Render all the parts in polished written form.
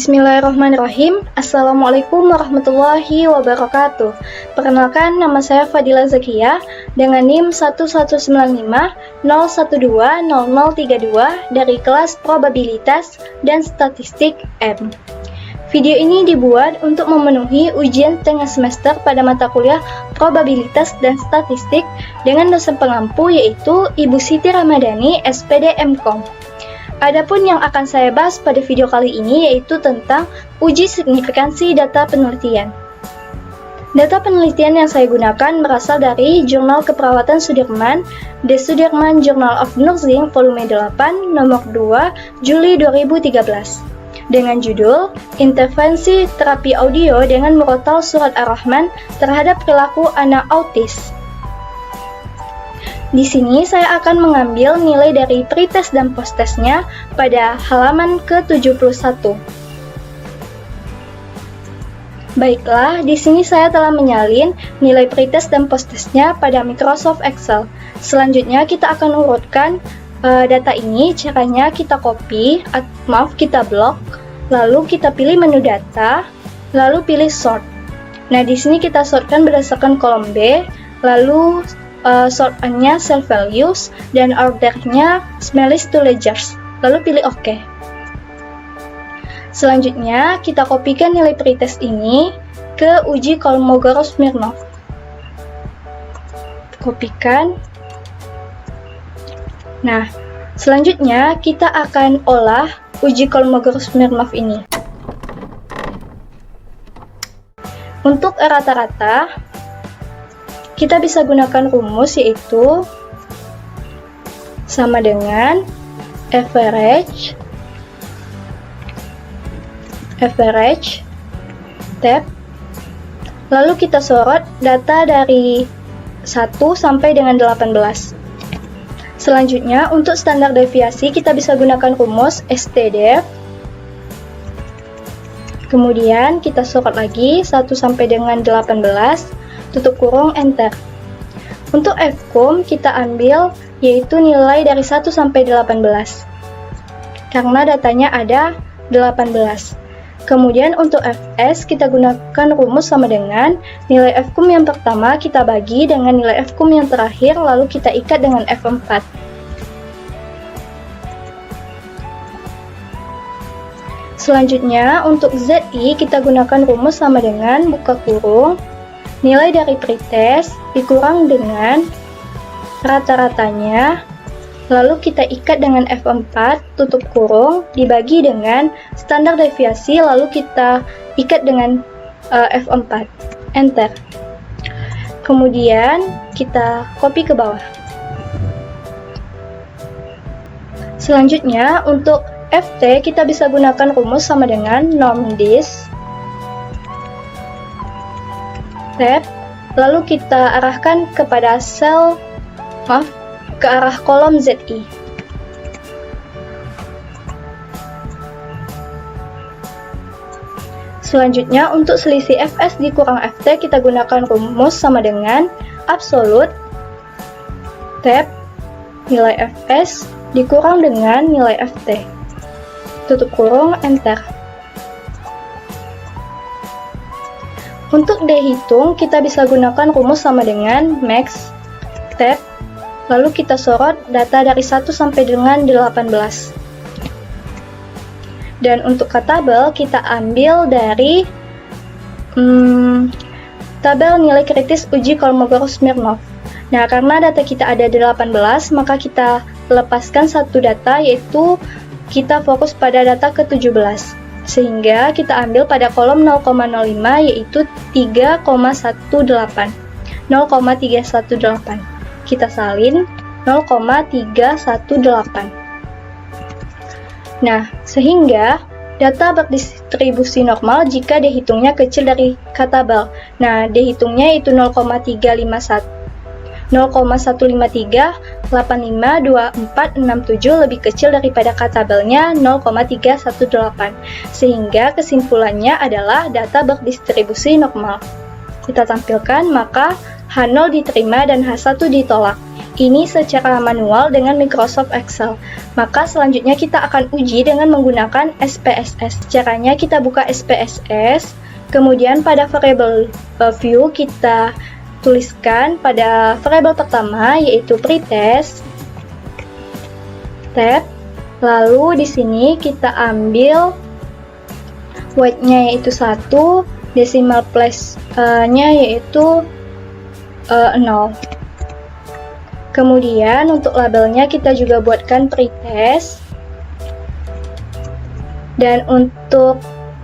Bismillahirrahmanirrahim. Assalamualaikum warahmatullahi wabarakatuh. Perkenalkan, nama saya Fadila Zakia dengan NIM 119501200032 dari kelas Probabilitas dan Statistik M. Video ini dibuat untuk memenuhi ujian tengah semester pada mata kuliah Probabilitas dan Statistik dengan dosen pengampu yaitu Ibu Siti Ramadhani, SPD MKom. Adapun yang akan saya bahas pada video kali ini yaitu tentang uji signifikansi data penelitian. Data penelitian yang saya gunakan berasal dari Jurnal Keperawatan Sudirman, The Sudirman Journal of Nursing Volume 8, nomor 2, Juli 2013, dengan judul Intervensi Terapi Audio dengan Murotal Surat Ar-Rahman terhadap perilaku anak autis. Di sini saya akan mengambil nilai dari pretest dan posttestnya pada halaman ke-71. Baiklah, di sini saya telah menyalin nilai pretest dan posttestnya pada Microsoft Excel. Selanjutnya kita akan urutkan data ini. Caranya kita kita blok, lalu kita pilih menu data, lalu pilih sort. Nah, di sini kita sortkan berdasarkan kolom B, lalu sort-nya self values dan ordernya smallest to largest, lalu pilih OK. Selanjutnya kita kopikan nilai pretest ini ke uji Kolmogorov-Smirnov. Kopikan. Nah, selanjutnya kita akan olah uji Kolmogorov-Smirnov ini. Untuk rata-rata kita bisa gunakan rumus yaitu sama dengan average tab, lalu kita sorot data dari 1 sampai dengan 18. Selanjutnya untuk standar deviasi kita bisa gunakan rumus STDEV. Kemudian kita sorot lagi 1 sampai dengan 18, tutup kurung, enter. Untuk Fcom kita ambil yaitu nilai dari 1 sampai 18 karena datanya ada 18. Kemudian untuk Fs kita gunakan rumus sama dengan nilai Fcom yang pertama kita bagi dengan nilai Fcom yang terakhir, lalu kita ikat dengan F4. Selanjutnya untuk Zi kita gunakan rumus sama dengan buka kurung nilai dari pretest dikurang dengan rata-ratanya, lalu kita ikat dengan F4, tutup kurung, dibagi dengan standar deviasi, lalu kita ikat dengan F4, enter. Kemudian kita copy ke bawah. Selanjutnya untuk FT kita bisa gunakan rumus sama dengan normdis tab, lalu kita arahkan kepada ke arah kolom ZI. Selanjutnya untuk selisih Fs dikurang Ft kita gunakan rumus sama dengan absolute tab nilai Fs dikurang dengan nilai Ft, tutup kurung, enter. Untuk dihitung, kita bisa gunakan rumus sama dengan max tab, lalu kita sorot data dari 1 sampai dengan 18. Dan untuk tabel, kita ambil dari tabel nilai kritis uji Kolmogorov-Smirnov. Nah, karena data kita ada 18, maka kita lepaskan satu data, yaitu kita fokus pada data ke-17. Sehingga kita ambil pada kolom 0,05 yaitu 3,18. Kita salin 0,318. Nah, sehingga data berdistribusi normal jika dihitungnya kecil dari tabel. Nah, dihitungnya itu 0,153852467 lebih kecil daripada tabelnya 0,318, sehingga kesimpulannya adalah data berdistribusi normal. Kita tampilkan, maka H0 diterima dan H1 ditolak. ini secara manual dengan Microsoft Excel. Maka selanjutnya kita akan uji dengan menggunakan SPSS. Caranya kita buka SPSS, kemudian pada variable view kita tuliskan pada variable pertama yaitu pretest tab. Lalu di sini kita ambil weight-nya yaitu 1, decimal place-nya yaitu 0. Kemudian untuk labelnya kita juga buatkan pretest. Dan untuk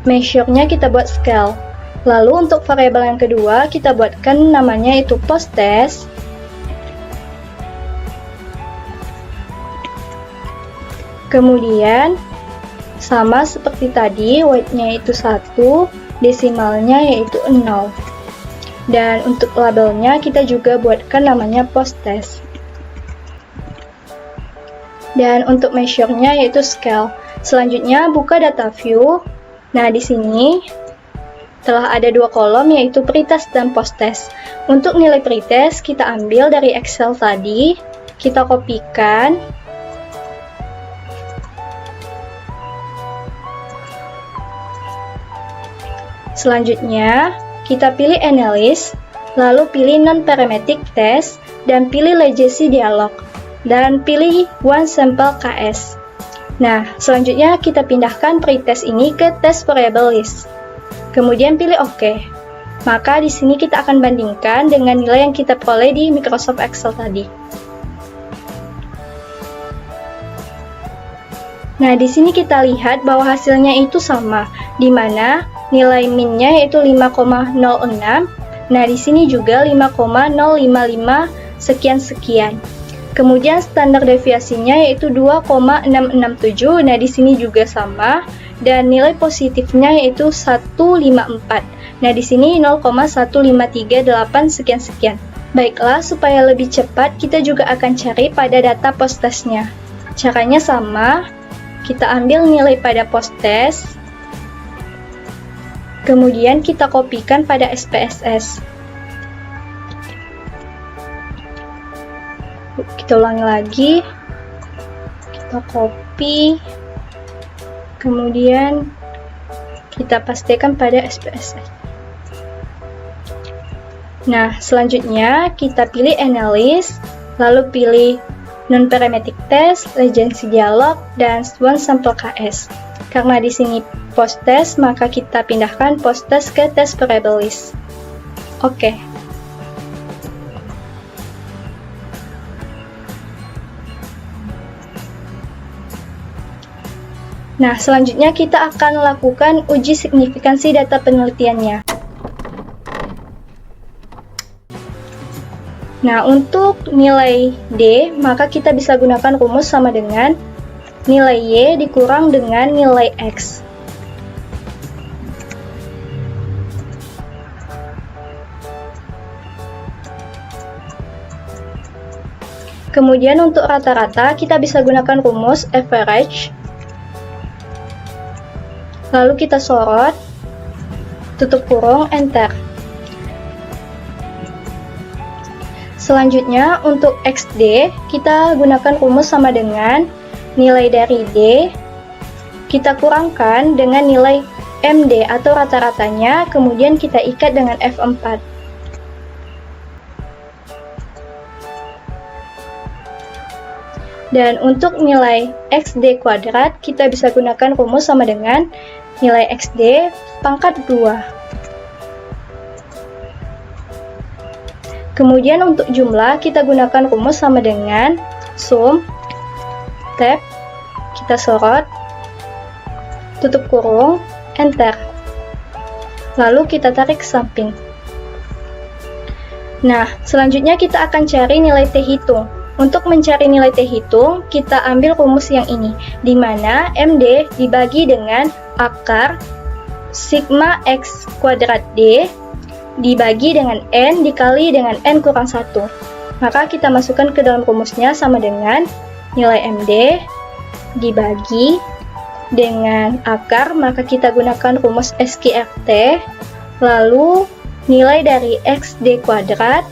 measure-nya kita buat scale. Lalu untuk variabel yang kedua kita buatkan namanya itu posttest. Kemudian sama seperti tadi, weight-nya itu 1, desimalnya yaitu 0. Dan untuk labelnya kita juga buatkan namanya posttest. Dan untuk measure-nya yaitu scale. Selanjutnya buka data view. Nah, di sini telah ada dua kolom yaitu pretest dan posttest. Untuk nilai pretest kita ambil dari Excel tadi, kita kopikan. Selanjutnya kita pilih analyst, lalu pilih non-parametric test dan pilih legacy dialog. Dan pilih one sample KS. Nah, selanjutnya kita pindahkan pretest ini ke test variable list. Kemudian pilih OK. Maka di sini kita akan bandingkan dengan nilai yang kita peroleh di Microsoft Excel tadi. Nah, di sini kita lihat bahwa hasilnya itu sama, di mana nilai min-nya yaitu 5,06. Nah, di sini juga 5,055 sekian-sekian. Kemudian standar deviasinya yaitu 2,667. Nah, di sini juga sama dan nilai positifnya yaitu 154. Nah, di sini 0,1538 sekian-sekian. Baiklah, supaya lebih cepat kita juga akan cari pada data posttest-nya. Caranya sama. Kita ambil nilai pada posttest. Kemudian kita kopikan pada SPSS. Kita ulangi lagi, kita copy, kemudian kita pastikan pada SPSS. Nah, selanjutnya kita pilih analyst, lalu pilih non-parametric test, legacy dialog, dan one sample KS. Karena di sini posttest, maka kita pindahkan posttest ke test variable list. Oke. Nah, selanjutnya kita akan lakukan uji signifikansi data penelitiannya. Nah, untuk nilai D, maka kita bisa gunakan rumus sama dengan nilai Y dikurang dengan nilai X. Kemudian untuk rata-rata, kita bisa gunakan rumus average. Lalu kita sorot, tutup kurung, enter. Selanjutnya untuk XD, kita gunakan rumus sama dengan nilai dari D, kita kurangkan dengan nilai MD atau rata-ratanya, kemudian kita ikat dengan F4. Dan untuk nilai XD kuadrat, kita bisa gunakan rumus sama dengan nilai XD pangkat 2. Kemudian untuk jumlah, kita gunakan rumus sama dengan sum, tab, kita sorot, tutup kurung, enter. Lalu kita tarik ke samping. Nah, selanjutnya kita akan cari nilai T hitung. Untuk mencari nilai T hitung, kita ambil rumus yang ini, di mana MD dibagi dengan akar sigma X kuadrat D dibagi dengan N dikali dengan N kurang 1. Maka kita masukkan ke dalam rumusnya sama dengan nilai MD dibagi dengan akar, maka kita gunakan rumus SQRT, lalu nilai dari XD kuadrat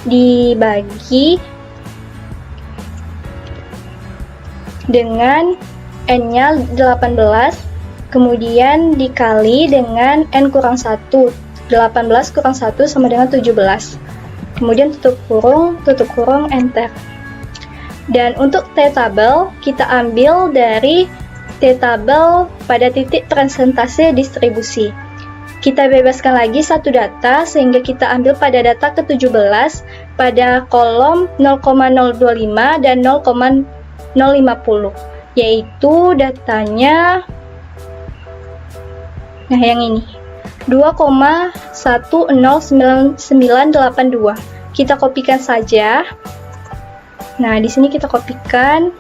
dibagi dengan N-nya 18, kemudian dikali dengan N kurang 1. 18 kurang 1 sama dengan 17. Kemudian tutup kurung, enter. Dan untuk T-tabel, kita ambil dari T-tabel pada titik presentase distribusi. Kita bebaskan lagi satu data, sehingga kita ambil pada data ke-17 pada kolom 0,025 dan 0,050, yaitu datanya, nah yang ini, 2,10992. Kita kopikan saja. Nah, di sini kita kopikan.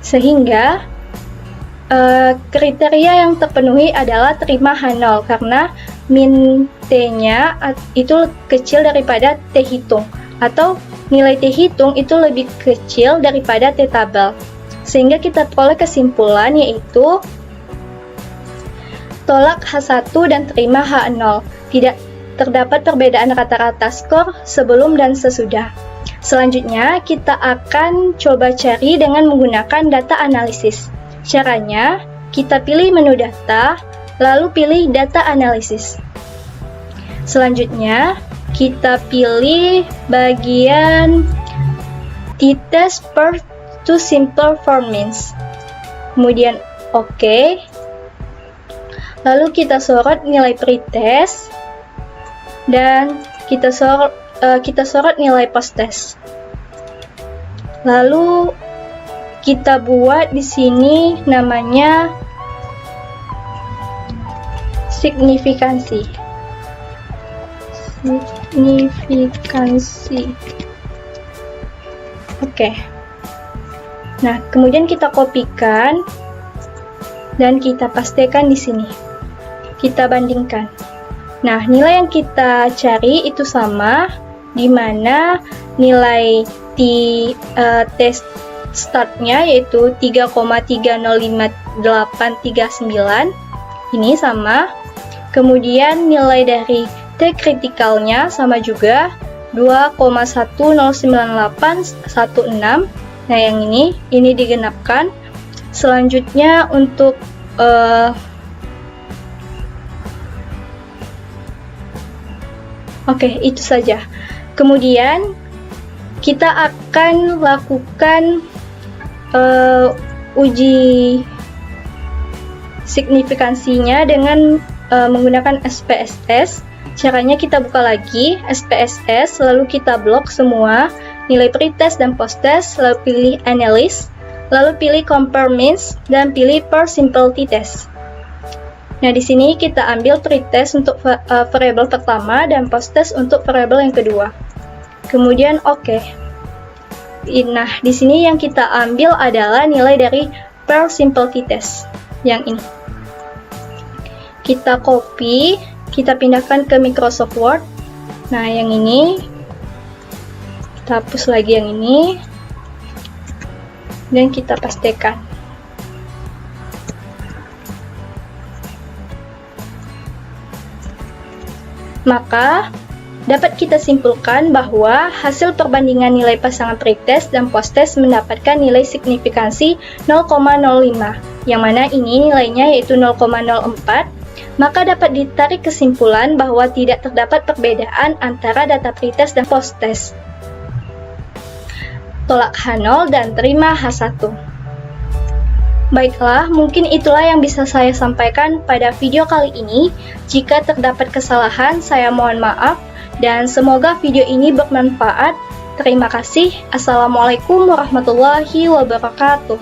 Sehingga kriteria yang terpenuhi adalah terima H0 karena min T-nya itu kecil daripada T hitung, atau nilai T hitung itu lebih kecil daripada T tabel. Sehingga kita peroleh kesimpulan yaitu tolak H1 dan terima H0. Tidak terdapat perbedaan rata-rata skor sebelum dan sesudah. Selanjutnya, kita akan coba cari dengan menggunakan data analisis. Caranya, kita pilih menu data, lalu pilih data analisis. Selanjutnya, kita pilih bagian t-test per to simple performance. Kemudian OK. Lalu kita sorot nilai pretest dan kita sorot nilai post-test. Lalu kita buat di sini namanya signifikansi. Oke. Nah, kemudian kita kopikan dan kita pastekan di sini. Kita bandingkan. Nah, nilai yang kita cari itu sama, di mana nilai test startnya yaitu 3,3058839 ini sama. Kemudian nilai dari T kritikalnya sama juga 2,109816. Nah, yang ini digenapkan. Selanjutnya untuk Oke, itu saja. Kemudian kita akan lakukan uji signifikansinya dengan menggunakan SPSS. Caranya kita buka lagi SPSS, lalu kita blok semua nilai pretest dan posttest, lalu pilih analysis, lalu pilih compare means dan pilih per simple t-test. Nah, di sini kita ambil pretest untuk variabel pertama dan posttest untuk variabel yang kedua. Kemudian OK. Nah, di sini yang kita ambil adalah nilai dari per simple t-test yang ini. Kita copy, kita pindahkan ke Microsoft Word. Nah, yang ini kita hapus lagi yang ini dan kita pastekan. Maka dapat kita simpulkan bahwa hasil perbandingan nilai pasangan pretest dan posttest mendapatkan nilai signifikansi 0,05, yang mana ini nilainya yaitu 0,04. Maka dapat ditarik kesimpulan bahwa tidak terdapat perbedaan antara data pretest dan posttest. Tolak H0 dan terima H1. Baiklah, mungkin itulah yang bisa saya sampaikan pada video kali ini. Jika terdapat kesalahan, saya mohon maaf, dan semoga video ini bermanfaat. Terima kasih. Assalamualaikum warahmatullahi wabarakatuh.